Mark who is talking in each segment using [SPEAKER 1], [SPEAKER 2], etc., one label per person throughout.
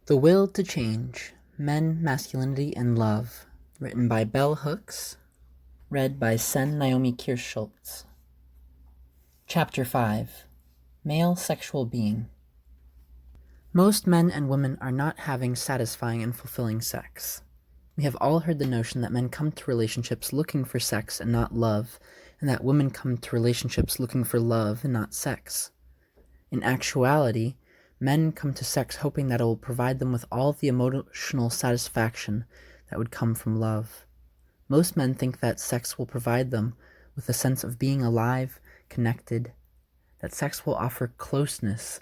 [SPEAKER 1] The Will to Change, Men, Masculinity, and Love, written by Bell Hooks, read by Naomi Kirst-Schultz. Chapter 5, Male Sexual Being. Most men and women are not having satisfying and fulfilling sex. We have all heard the notion that men come to relationships looking for sex and not love, and that women come to relationships looking for love and not sex. In actuality, men come to sex hoping that it will provide them with all the emotional satisfaction that would come from love. Most men think that sex will provide them with a sense of being alive, connected, that sex will offer closeness,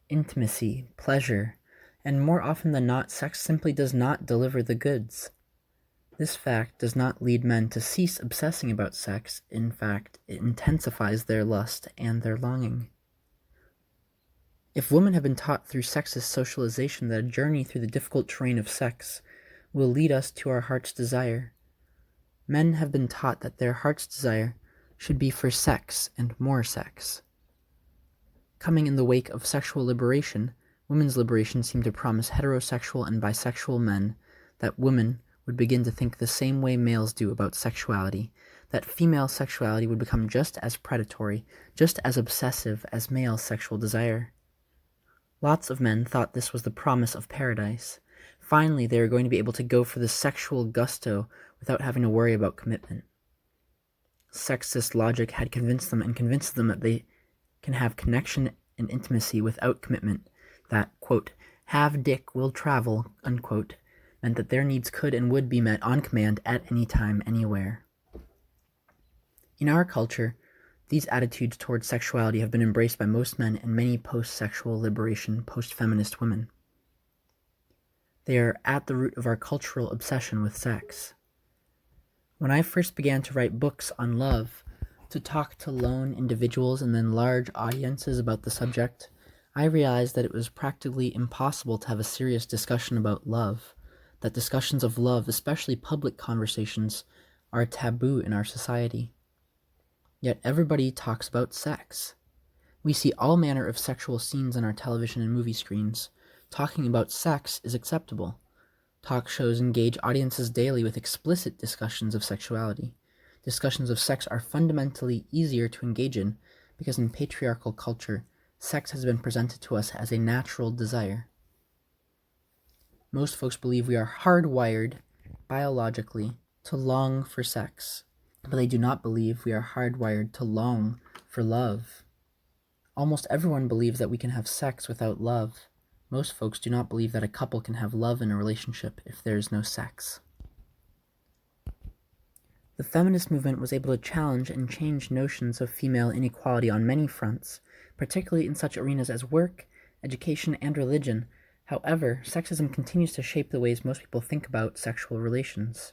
[SPEAKER 1] intimacy, pleasure, and more often than not, sex simply does not deliver the goods. This fact does not lead men to cease obsessing about sex. In fact, it intensifies their lust and their longing. If women have been taught through sexist socialization that a journey through the difficult terrain of sex will lead us to our heart's desire, men have been taught that their heart's desire should be for sex and more sex. Coming in the wake of sexual liberation, women's liberation seemed to promise heterosexual and bisexual men that women would begin to think the same way males do about sexuality, that female sexuality would become just as predatory, just as obsessive as male sexual desire. Lots of men thought this was the promise of paradise. Finally, they were going to be able to go for the sexual gusto without having to worry about commitment. Sexist logic had convinced them that they can have connection and intimacy without commitment, that, quote, have dick will travel, unquote, meant that their needs could and would be met on command at any time, anywhere. In our culture, these attitudes towards sexuality have been embraced by most men and many post-sexual liberation, post-feminist women. They are at the root of our cultural obsession with sex. When I first began to write books on love, to talk to lone individuals and then large audiences about the subject, I realized that it was practically impossible to have a serious discussion about love, that discussions of love, especially public conversations, are taboo in our society. Yet everybody talks about sex. We see all manner of sexual scenes on our television and movie screens. Talking about sex is acceptable. Talk shows engage audiences daily with explicit discussions of sexuality. Discussions of sex are fundamentally easier to engage in because in patriarchal culture, sex has been presented to us as a natural desire. Most folks believe we are hardwired, biologically, to long for sex, but they do not believe we are hardwired to long for love. Almost everyone believes that we can have sex without love. Most folks do not believe that a couple can have love in a relationship if there is no sex. The feminist movement was able to challenge and change notions of female inequality on many fronts, particularly in such arenas as work, education, and religion. However, sexism continues to shape the ways most people think about sexual relations.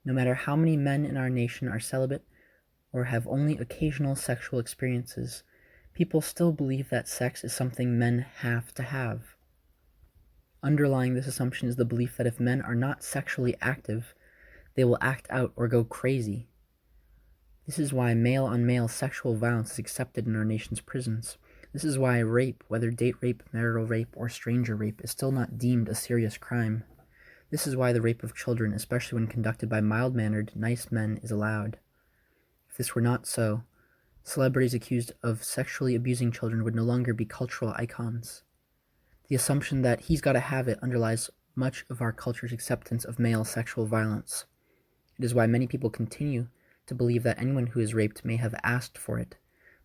[SPEAKER 1] No matter how many men in our nation are celibate or have only occasional sexual experiences, people still believe that sex is something men have to have. Underlying this assumption is the belief that if men are not sexually active, they will act out or go crazy. This is why male-on-male sexual violence is accepted in our nation's prisons. This is why rape, whether date rape, marital rape, or stranger rape, is still not deemed a serious crime. This is why the rape of children, especially when conducted by mild-mannered, nice men, is allowed. If this were not so, celebrities accused of sexually abusing children would no longer be cultural icons. The assumption that he's got to have it underlies much of our culture's acceptance of male sexual violence. It is why many people continue to believe that anyone who is raped may have asked for it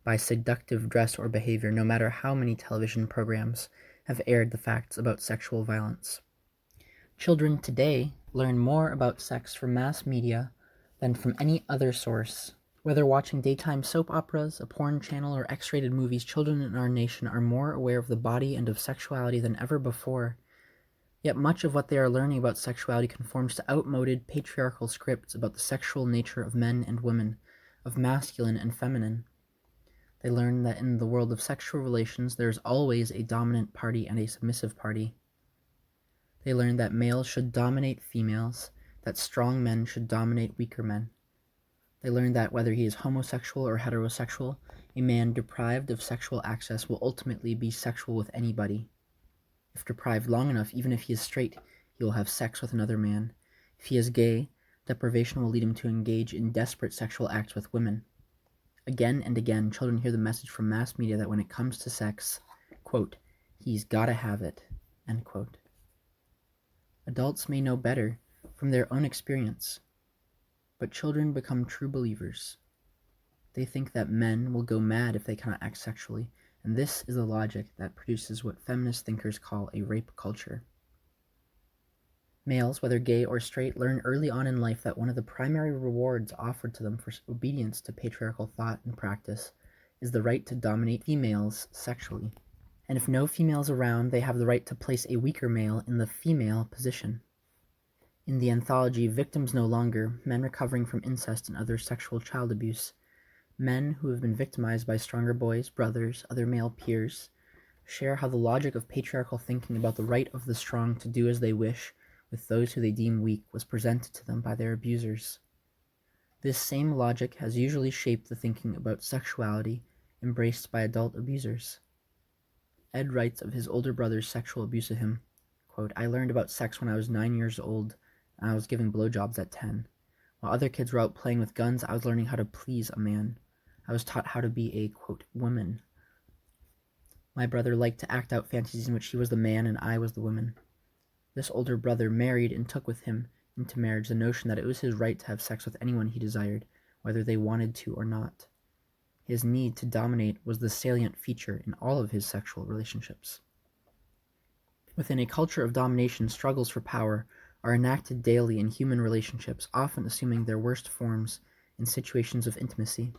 [SPEAKER 1] by seductive dress or behavior, no matter how many television programs have aired the facts about sexual violence. Children today learn more about sex from mass media than from any other source. Whether watching daytime soap operas, a porn channel, or X-rated movies, children in our nation are more aware of the body and of sexuality than ever before. Yet much of what they are learning about sexuality conforms to outmoded patriarchal scripts about the sexual nature of men and women, of masculine and feminine. They learn that in the world of sexual relations there is always a dominant party and a submissive party. They learn that males should dominate females, that strong men should dominate weaker men. They learn that whether he is homosexual or heterosexual, a man deprived of sexual access will ultimately be sexual with anybody. If deprived long enough, even if he is straight, he will have sex with another man. If he is gay, deprivation will lead him to engage in desperate sexual acts with women. Again and again, children hear the message from mass media that when it comes to sex, quote, he's gotta have it, end quote. Adults may know better from their own experience, but children become true believers. They think that men will go mad if they cannot act sexually, and this is the logic that produces what feminist thinkers call a rape culture. Males, whether gay or straight, learn early on in life that one of the primary rewards offered to them for obedience to patriarchal thought and practice is the right to dominate females sexually. And if no female is around, they have the right to place a weaker male in the female position. In the anthology Victims No Longer, Men Recovering from Incest and Other Sexual Child Abuse, men who have been victimized by stronger boys, brothers, other male peers, share how the logic of patriarchal thinking about the right of the strong to do as they wish with those who they deem weak was presented to them by their abusers. This same logic has usually shaped the thinking about sexuality embraced by adult abusers. Ed writes of his older brother's sexual abuse of him, quote, I learned about sex when I was 9 years old, and I was giving blowjobs at 10. While other kids were out playing with guns, I was learning how to please a man. I was taught how to be a, quote, woman. My brother liked to act out fantasies in which he was the man and I was the woman. This older brother married and took with him into marriage the notion that it was his right to have sex with anyone he desired, whether they wanted to or not. His need to dominate was the salient feature in all of his sexual relationships. Within a culture of domination, struggles for power are enacted daily in human relationships, often assuming their worst forms in situations of intimacy.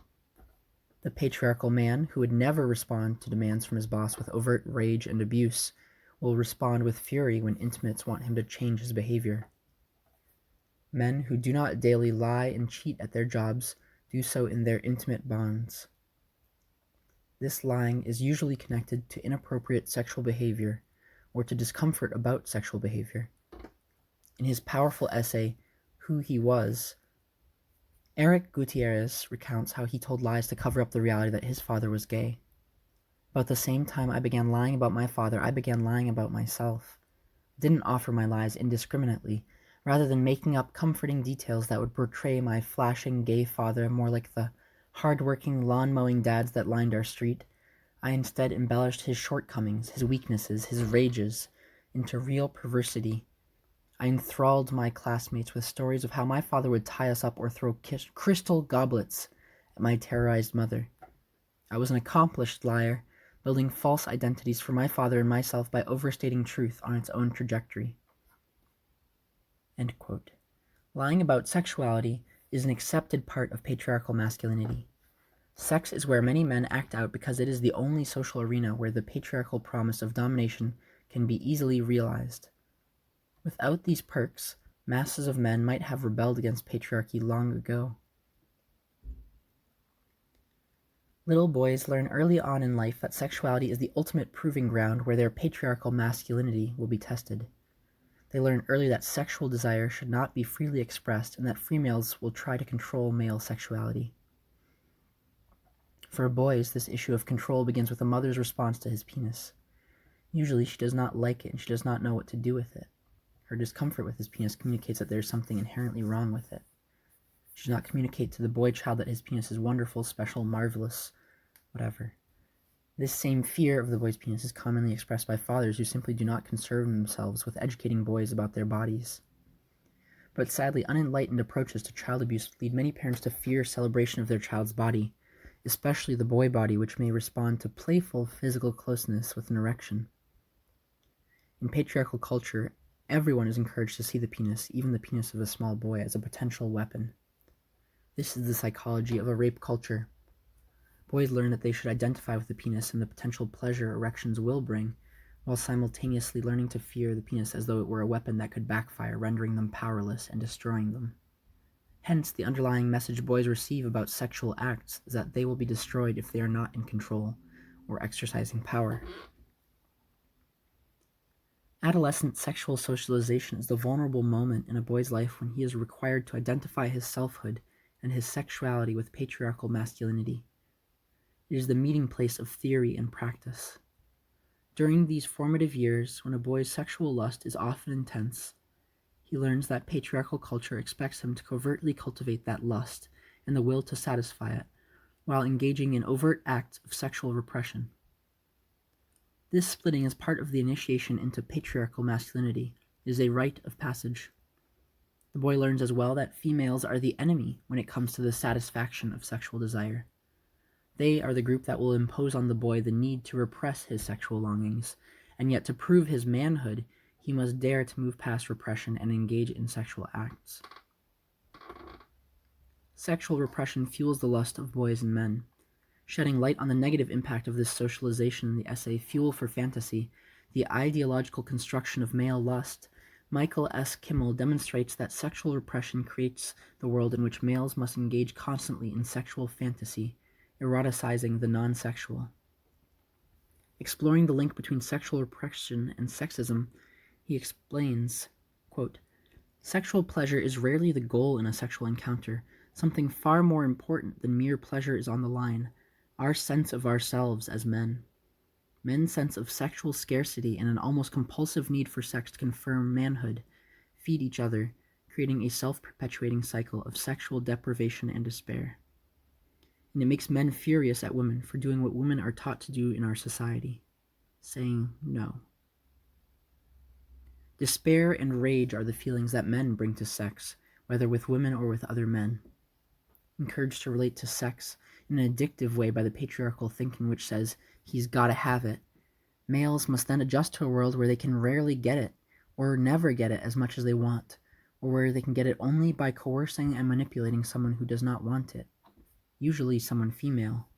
[SPEAKER 1] The patriarchal man, who would never respond to demands from his boss with overt rage and abuse, will respond with fury when intimates want him to change his behavior. Men who do not daily lie and cheat at their jobs do so in their intimate bonds. This lying is usually connected to inappropriate sexual behavior or to discomfort about sexual behavior. In his powerful essay, Who He Was, Eric Gutierrez recounts how he told lies to cover up the reality that his father was gay. About the same time I began lying about my father, I began lying about myself. I didn't offer my lies indiscriminately, rather than making up comforting details that would portray my flashing gay father more like the hard-working, lawn-mowing dads that lined our street. I instead embellished his shortcomings, his weaknesses, his rages, into real perversity. I enthralled my classmates with stories of how my father would tie us up or throw crystal goblets at my terrorized mother. I was an accomplished liar, building false identities for my father and myself by overstating truth on its own trajectory. End quote. Lying about sexuality is an accepted part of patriarchal masculinity. Sex is where many men act out because it is the only social arena where the patriarchal promise of domination can be easily realized. Without these perks, masses of men might have rebelled against patriarchy long ago. Little boys learn early on in life that sexuality is the ultimate proving ground where their patriarchal masculinity will be tested. They learn early that sexual desire should not be freely expressed and that females will try to control male sexuality. For boys, this issue of control begins with a mother's response to his penis. Usually she does not like it and she does not know what to do with it. Her discomfort with his penis communicates that there is something inherently wrong with it. She does not communicate to the boy child that his penis is wonderful, special, marvelous, whatever. This same fear of the boy's penis is commonly expressed by fathers who simply do not concern themselves with educating boys about their bodies. But sadly, unenlightened approaches to child abuse lead many parents to fear celebration of their child's body, especially the boy body, which may respond to playful physical closeness with an erection. In patriarchal culture, everyone is encouraged to see the penis, even the penis of a small boy, as a potential weapon. This is the psychology of a rape culture. Boys learn that they should identify with the penis and the potential pleasure erections will bring, while simultaneously learning to fear the penis as though it were a weapon that could backfire, rendering them powerless and destroying them. Hence, the underlying message boys receive about sexual acts is that they will be destroyed if they are not in control or exercising power. Adolescent sexual socialization is the vulnerable moment in a boy's life when he is required to identify his selfhood and his sexuality with patriarchal masculinity. It is the meeting place of theory and practice. During these formative years, when a boy's sexual lust is often intense, he learns that patriarchal culture expects him to covertly cultivate that lust and the will to satisfy it, while engaging in overt acts of sexual repression. This splitting is part of the initiation into patriarchal masculinity. It is a rite of passage. The boy learns as well that females are the enemy when it comes to the satisfaction of sexual desire. They are the group that will impose on the boy the need to repress his sexual longings, and yet to prove his manhood, he must dare to move past repression and engage in sexual acts. Sexual repression fuels the lust of boys and men. Shedding light on the negative impact of this socialization in the essay Fuel for Fantasy, the ideological construction of male lust, Michael S. Kimmel demonstrates that sexual repression creates the world in which males must engage constantly in sexual fantasy, eroticizing the non-sexual. Exploring the link between sexual repression and sexism, he explains, quote, "Sexual pleasure is rarely the goal in a sexual encounter. Something far more important than mere pleasure is on the line, our sense of ourselves as men. Men's sense of sexual scarcity and an almost compulsive need for sex to confirm manhood feed each other, creating a self-perpetuating cycle of sexual deprivation and despair. And it makes men furious at women for doing what women are taught to do in our society, saying no. Despair and rage are the feelings that men bring to sex, whether with women or with other men. Encouraged to relate to sex in an addictive way by the patriarchal thinking which says, he's gotta have it, males must then adjust to a world where they can rarely get it, or never get it as much as they want, or where they can get it only by coercing and manipulating someone who does not want it, usually someone female.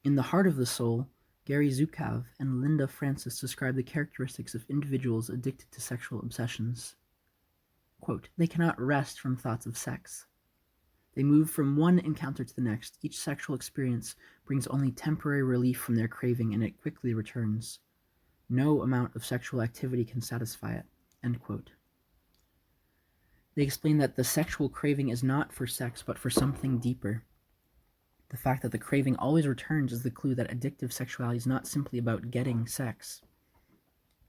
[SPEAKER 1] In The Heart of the Soul, Gary Zukav and Linda Francis describe the characteristics of individuals addicted to sexual obsessions. Quote, "They cannot rest from thoughts of sex. They move from one encounter to the next. Each sexual experience brings only temporary relief from their craving, and it quickly returns. No amount of sexual activity can satisfy it." End quote. They explain that the sexual craving is not for sex, but for something deeper. The fact that the craving always returns is the clue that addictive sexuality is not simply about getting sex.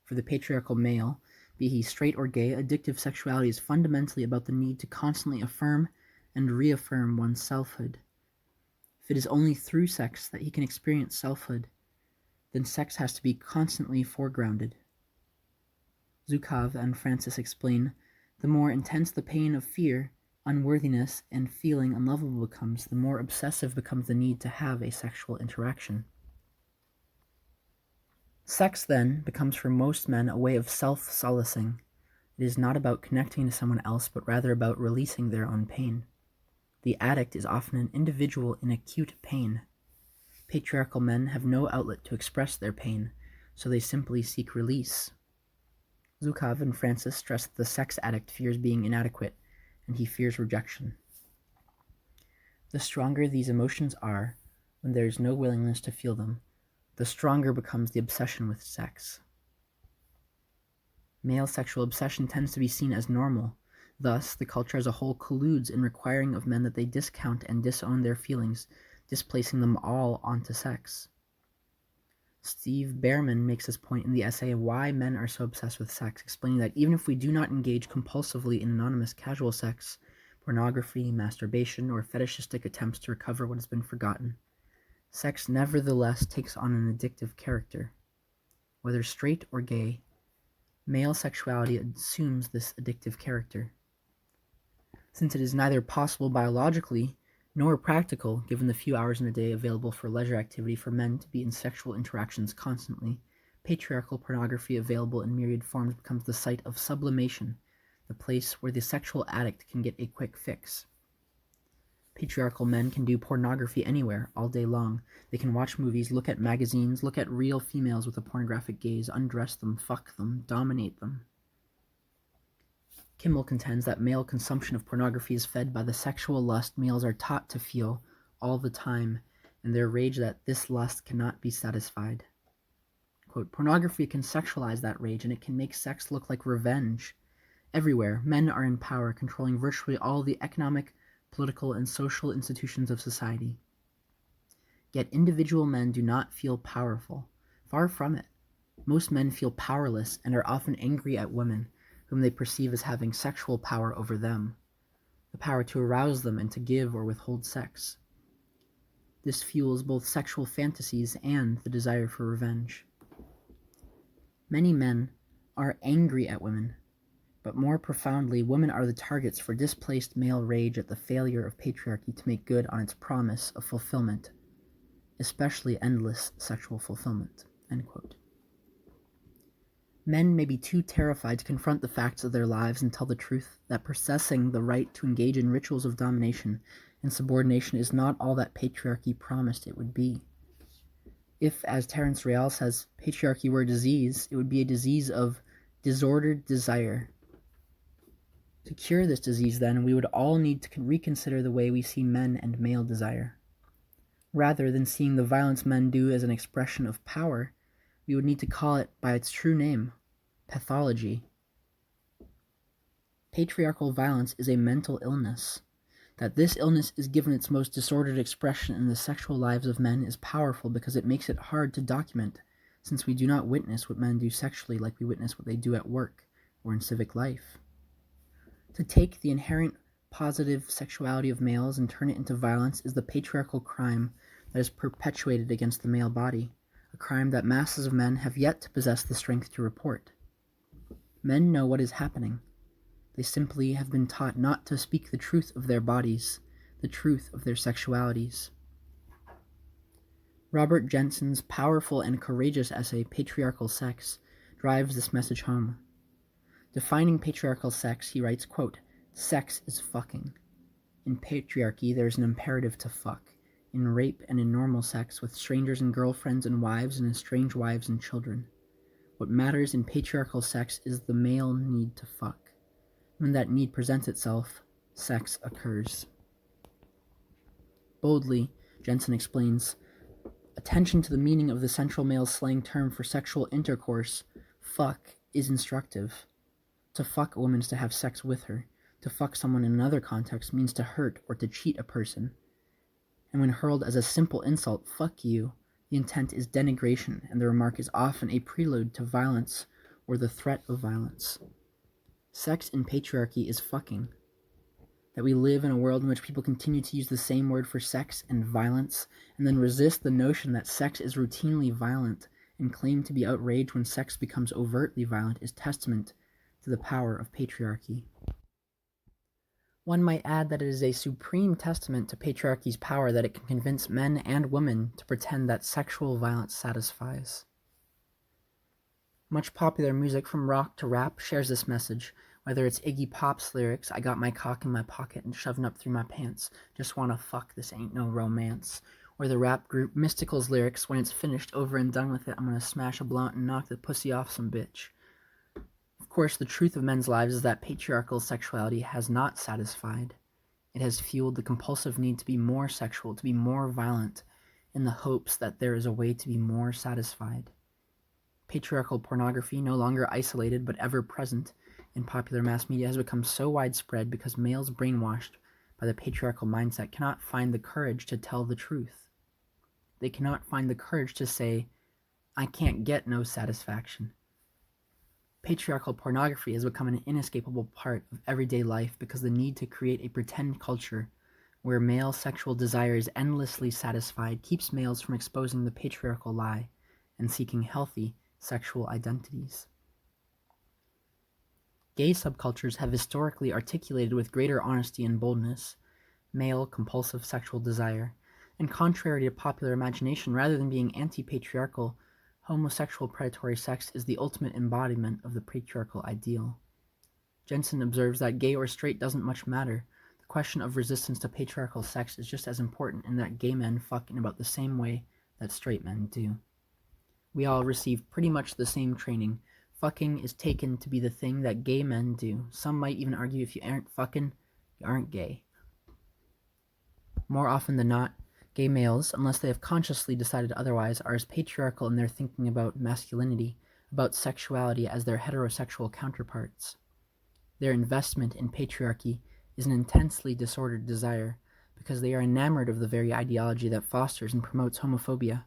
[SPEAKER 1] For the patriarchal male, be he straight or gay, addictive sexuality is fundamentally about the need to constantly affirm and reaffirm one's selfhood. If it is only through sex that he can experience selfhood, then sex has to be constantly foregrounded. Zukav and Francis explain, the more intense the pain of fear, unworthiness, and feeling unlovable becomes, the more obsessive becomes the need to have a sexual interaction. Sex, then, becomes for most men a way of self-solacing. It is not about connecting to someone else, but rather about releasing their own pain. The addict is often an individual in acute pain. Patriarchal men have no outlet to express their pain, so they simply seek release. Zukav and Francis stress that the sex addict fears being inadequate, and he fears rejection. The stronger these emotions are, when there is no willingness to feel them, the stronger becomes the obsession with sex. Male sexual obsession tends to be seen as normal. Thus, the culture as a whole colludes in requiring of men that they discount and disown their feelings, displacing them all onto sex. Steve Behrman makes this point in the essay Why Men Are So Obsessed with Sex, explaining that even if we do not engage compulsively in anonymous casual sex, pornography, masturbation, or fetishistic attempts to recover what has been forgotten, sex nevertheless takes on an addictive character. Whether straight or gay, male sexuality assumes this addictive character. Since it is neither possible biologically nor practical, given the few hours in a day available for leisure activity for men to be in sexual interactions constantly, patriarchal pornography available in myriad forms becomes the site of sublimation, the place where the sexual addict can get a quick fix. Patriarchal men can do pornography anywhere, all day long. They can watch movies, look at magazines, look at real females with a pornographic gaze, undress them, fuck them, dominate them. Kimmel contends that male consumption of pornography is fed by the sexual lust males are taught to feel all the time, and their rage that this lust cannot be satisfied. Quote, "Pornography can sexualize that rage, and it can make sex look like revenge. Everywhere, men are in power, controlling virtually all the economic, political, and social institutions of society. Yet individual men do not feel powerful. Far from it. Most men feel powerless and are often angry at women, whom they perceive as having sexual power over them, the power to arouse them and to give or withhold sex. This fuels both sexual fantasies and the desire for revenge. Many men are angry at women, but more profoundly, women are the targets for displaced male rage at the failure of patriarchy to make good on its promise of fulfillment, especially endless sexual fulfillment." End quote. Men may be too terrified to confront the facts of their lives and tell the truth that possessing the right to engage in rituals of domination and subordination is not all that patriarchy promised it would be. If, as Terence Real says, patriarchy were a disease, it would be a disease of disordered desire. To cure this disease, then, we would all need to reconsider the way we see men and male desire. Rather than seeing the violence men do as an expression of power, we would need to call it by its true name, pathology. Patriarchal violence is a mental illness. That this illness is given its most disordered expression in the sexual lives of men is powerful because it makes it hard to document, since we do not witness what men do sexually like we witness what they do at work or in civic life. To take the inherent positive sexuality of males and turn it into violence is the patriarchal crime that is perpetuated against the male body, a crime that masses of men have yet to possess the strength to report. Men know what is happening. They simply have been taught not to speak the truth of their bodies, the truth of their sexualities. Robert Jensen's powerful and courageous essay, Patriarchal Sex, drives this message home. Defining patriarchal sex, he writes, quote, "Sex is fucking. In patriarchy, there is an imperative to fuck. In rape and in normal sex, with strangers and girlfriends and wives and estranged wives and children. What matters in patriarchal sex is the male need to fuck. When that need presents itself, sex occurs." Boldly, Jensen explains, attention to the meaning of the central male slang term for sexual intercourse, fuck, is instructive. To fuck a woman is to have sex with her. To fuck someone in another context means to hurt or to cheat a person. And when hurled as a simple insult, fuck you, the intent is denigration, and the remark is often a prelude to violence or the threat of violence. Sex in patriarchy is fucking. That we live in a world in which people continue to use the same word for sex and violence, and then resist the notion that sex is routinely violent, and claim to be outraged when sex becomes overtly violent, is testament to the power of patriarchy. One might add that it is a supreme testament to patriarchy's power that it can convince men and women to pretend that sexual violence satisfies. Much popular music, from rock to rap, shares this message, whether it's Iggy Pop's lyrics, "I got my cock in my pocket and shoving up through my pants, just wanna fuck, this ain't no romance," or the rap group Mystical's lyrics, "When it's finished, over and done with it, I'm gonna smash a blunt and knock the pussy off some bitch." Of course, the truth of men's lives is that patriarchal sexuality has not satisfied. It has fueled the compulsive need to be more sexual, to be more violent, in the hopes that there is a way to be more satisfied. Patriarchal pornography, no longer isolated but ever present in popular mass media, has become so widespread because males brainwashed by the patriarchal mindset cannot find the courage to tell the truth. They cannot find the courage to say, "I can't get no satisfaction." Patriarchal pornography has become an inescapable part of everyday life because the need to create a pretend culture where male sexual desire is endlessly satisfied keeps males from exposing the patriarchal lie and seeking healthy sexual identities. Gay subcultures have historically articulated with greater honesty and boldness male compulsive sexual desire, and contrary to popular imagination, rather than being anti-patriarchal, homosexual predatory sex is the ultimate embodiment of the patriarchal ideal. Jensen observes that gay or straight doesn't much matter. The question of resistance to patriarchal sex is just as important in that gay men fuck in about the same way that straight men do. We all receive pretty much the same training. Fucking is taken to be the thing that gay men do. Some might even argue if you aren't fucking, you aren't gay. More often than not, gay males, unless they have consciously decided otherwise, are as patriarchal in their thinking about masculinity, about sexuality, as their heterosexual counterparts. Their investment in patriarchy is an intensely disordered desire, because they are enamored of the very ideology that fosters and promotes homophobia.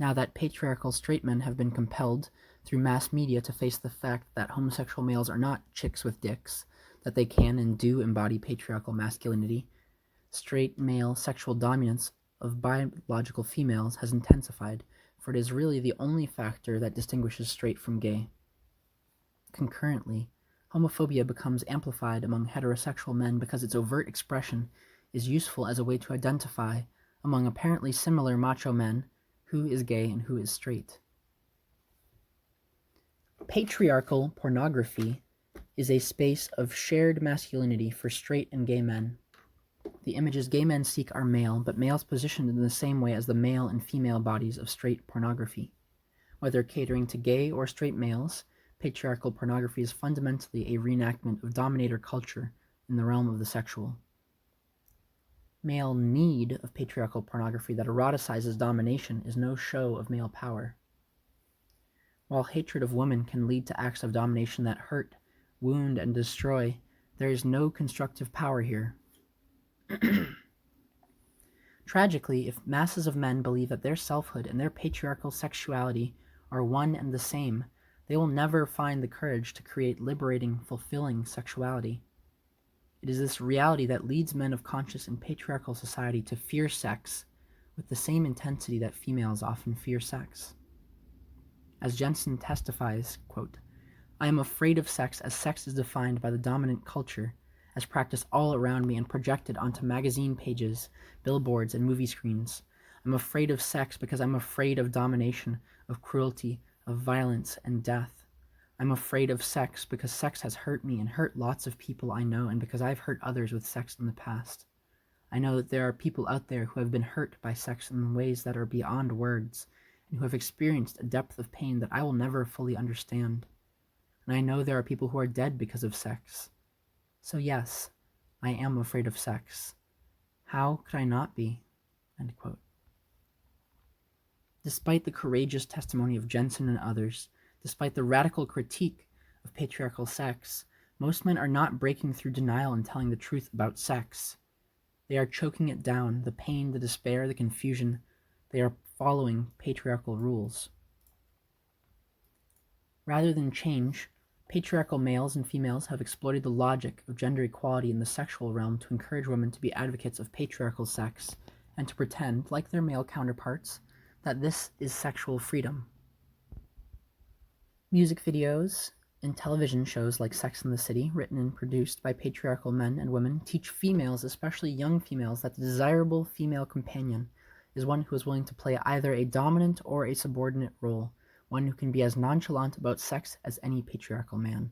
[SPEAKER 1] Now that patriarchal straight men have been compelled through mass media to face the fact that homosexual males are not chicks with dicks, that they can and do embody patriarchal masculinity, straight male sexual dominance of biological females has intensified, for it is really the only factor that distinguishes straight from gay. Concurrently, homophobia becomes amplified among heterosexual men because its overt expression is useful as a way to identify, among apparently similar macho men, who is gay and who is straight. Patriarchal pornography is a space of shared masculinity for straight and gay men. The images gay men seek are male, but males positioned in the same way as the male and female bodies of straight pornography. Whether catering to gay or straight males, patriarchal pornography is fundamentally a reenactment of dominator culture in the realm of the sexual. Male need of patriarchal pornography that eroticizes domination is no show of male power. While hatred of women can lead to acts of domination that hurt, wound, and destroy, there is no constructive power here. Tragically, if masses of men believe that their selfhood and their patriarchal sexuality are one and the same, they will never find the courage to create liberating, fulfilling sexuality. It is this reality that leads men of conscious and patriarchal society to fear sex with the same intensity that females often fear sex. As Jensen testifies, quote, "I am afraid of sex as sex is defined by the dominant culture, as practiced all around me and projected onto magazine pages, billboards, and movie screens. I'm afraid of sex because I'm afraid of domination, of cruelty, of violence, and death. I'm afraid of sex because sex has hurt me and hurt lots of people I know, and because I've hurt others with sex in the past. I know that there are people out there who have been hurt by sex in ways that are beyond words, and who have experienced a depth of pain that I will never fully understand. And I know there are people who are dead because of sex. So yes, I am afraid of sex. How could I not be?" End quote. Despite the courageous testimony of Jensen and others, despite the radical critique of patriarchal sex, most men are not breaking through denial and telling the truth about sex. They are choking it down, the pain, the despair, the confusion. They are following patriarchal rules. Rather than change, patriarchal males and females have exploited the logic of gender equality in the sexual realm to encourage women to be advocates of patriarchal sex and to pretend, like their male counterparts, that this is sexual freedom. Music videos and television shows like Sex and the City, written and produced by patriarchal men and women, teach females, especially young females, that the desirable female companion is one who is willing to play either a dominant or a subordinate role, one who can be as nonchalant about sex as any patriarchal man.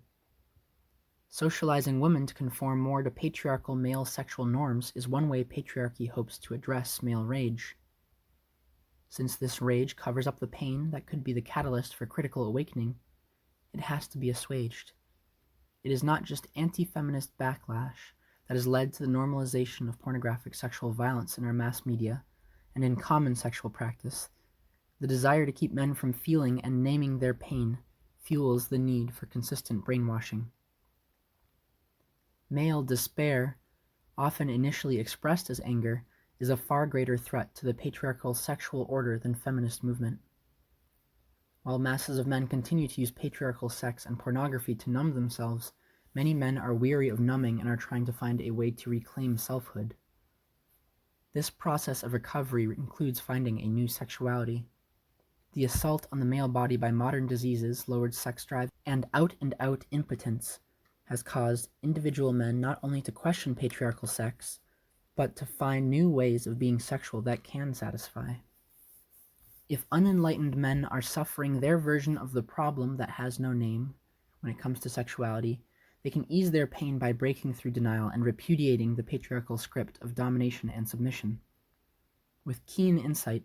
[SPEAKER 1] Socializing women to conform more to patriarchal male sexual norms is one way patriarchy hopes to address male rage. Since this rage covers up the pain that could be the catalyst for critical awakening, it has to be assuaged. It is not just anti-feminist backlash that has led to the normalization of pornographic sexual violence in our mass media and in common sexual practice. The desire to keep men from feeling and naming their pain fuels the need for consistent brainwashing. Male despair, often initially expressed as anger, is a far greater threat to the patriarchal sexual order than feminist movement. While masses of men continue to use patriarchal sex and pornography to numb themselves, many men are weary of numbing and are trying to find a way to reclaim selfhood. This process of recovery includes finding a new sexuality. The assault on the male body by modern diseases, lowered sex drive, and out-and-out impotence has caused individual men not only to question patriarchal sex, but to find new ways of being sexual that can satisfy. If unenlightened men are suffering their version of the problem that has no name when it comes to sexuality, they can ease their pain by breaking through denial and repudiating the patriarchal script of domination and submission. With keen insight,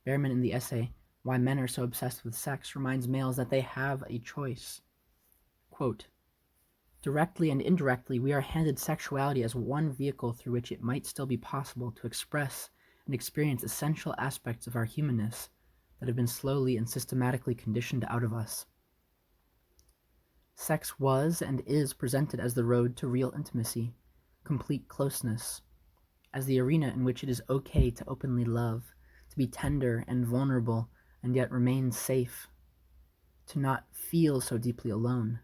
[SPEAKER 1] Behrman in the essay, "Why Men Are So Obsessed with Sex," reminds males that they have a choice. Quote, "Directly and indirectly, we are handed sexuality as one vehicle through which it might still be possible to express and experience essential aspects of our humanness that have been slowly and systematically conditioned out of us. Sex was and is presented as the road to real intimacy, complete closeness, as the arena in which it is okay to openly love, to be tender and vulnerable, and yet remain safe, to not feel so deeply alone.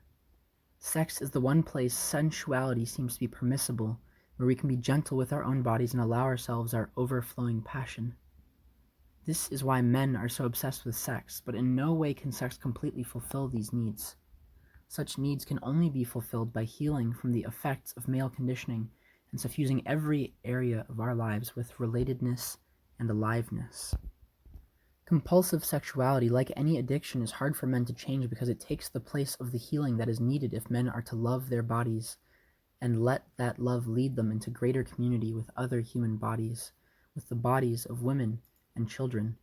[SPEAKER 1] Sex is the one place sensuality seems to be permissible, where we can be gentle with our own bodies and allow ourselves our overflowing passion. This is why men are so obsessed with sex, but in no way can sex completely fulfill these needs. Such needs can only be fulfilled by healing from the effects of male conditioning and suffusing every area of our lives with relatedness and aliveness. Compulsive sexuality, like any addiction, is hard for men to change because it takes the place of the healing that is needed if men are to love their bodies and let that love lead them into greater community with other human bodies, with the bodies of women and children.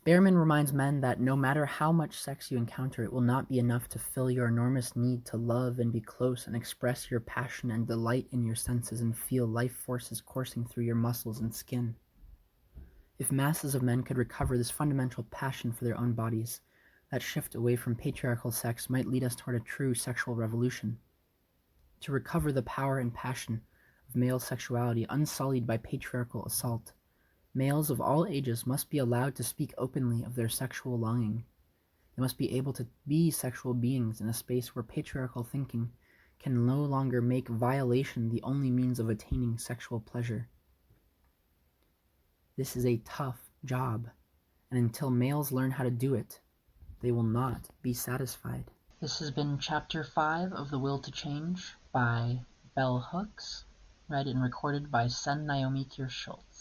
[SPEAKER 1] Behrman reminds men that no matter how much sex you encounter, it will not be enough to fill your enormous need to love and be close and express your passion and delight in your senses and feel life forces coursing through your muscles and skin. If masses of men could recover this fundamental passion for their own bodies, that shift away from patriarchal sex might lead us toward a true sexual revolution. To recover the power and passion of male sexuality unsullied by patriarchal assault, males of all ages must be allowed to speak openly of their sexual longing. They must be able to be sexual beings in a space where patriarchal thinking can no longer make violation the only means of attaining sexual pleasure. This is a tough job, and until males learn how to do it, they will not be satisfied. This has been Chapter 5 of The Will to Change by Bell Hooks, read and recorded by Naomi Kirst-Schultz.